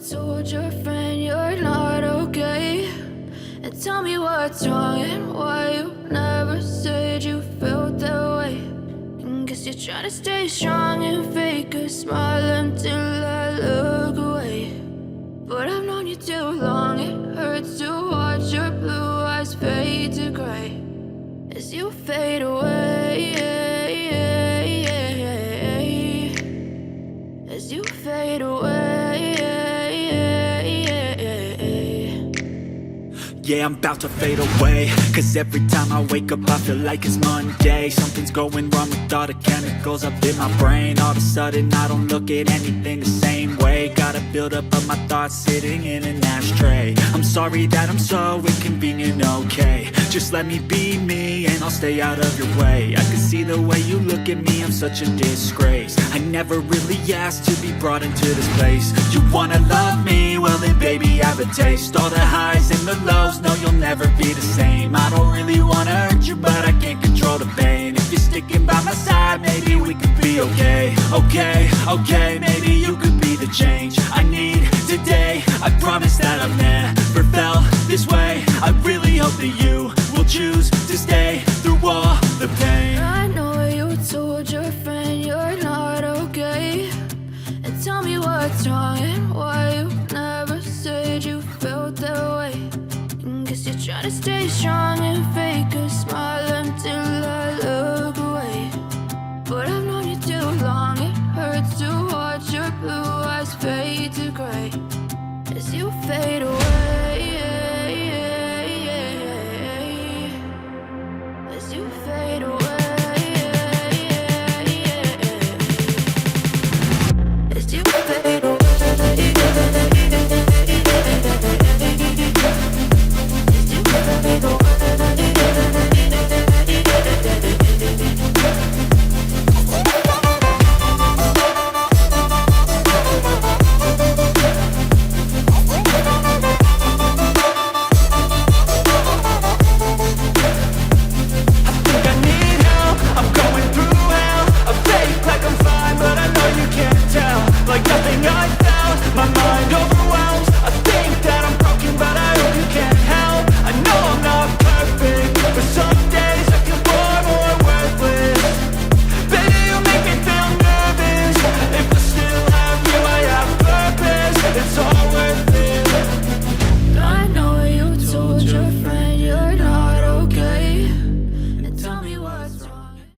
told your friend you're not okay? And tell me what's wrong and why you never said you felt that way. And guess you're trying to stay strong and fake a smile until I look away. But I've known you too long, it hurts to watch your blue eyes fade to gray as you fade away, as you fade away. Yeah, I'm about to fade away, cause every time I wake up I feel like it's Monday. Something's going wrong with all the chemicals up in my brain. All of a sudden I don't look at anything the same way. Got a buildup of my thoughts sitting in an ashtray. I'm sorry that I'm so inconvenient, okay? Just let me be me and I'll stay out of your way. I can see the way you look at me, I'm such a disgrace. I never really asked to be brought into this place. You wanna love me? Well then baby have a taste. All the highs and the lows, no you'll never be the same. I don't really wanna hurt you but I can't control the pain. If you're sticking by my side maybe we could be okay. Okay, maybe you could be the change I need today. I promise that I've never felt this way. I really hope that you will choose to stay through all the pain. I know you told your friend you're not okay. And tell me what's wrong and why you never said you felt that way. And guess you're trying to stay strong and fake a smile until I look away. But I've known you too long, it hurts to watch your blue eyes fade to gray as you fade away.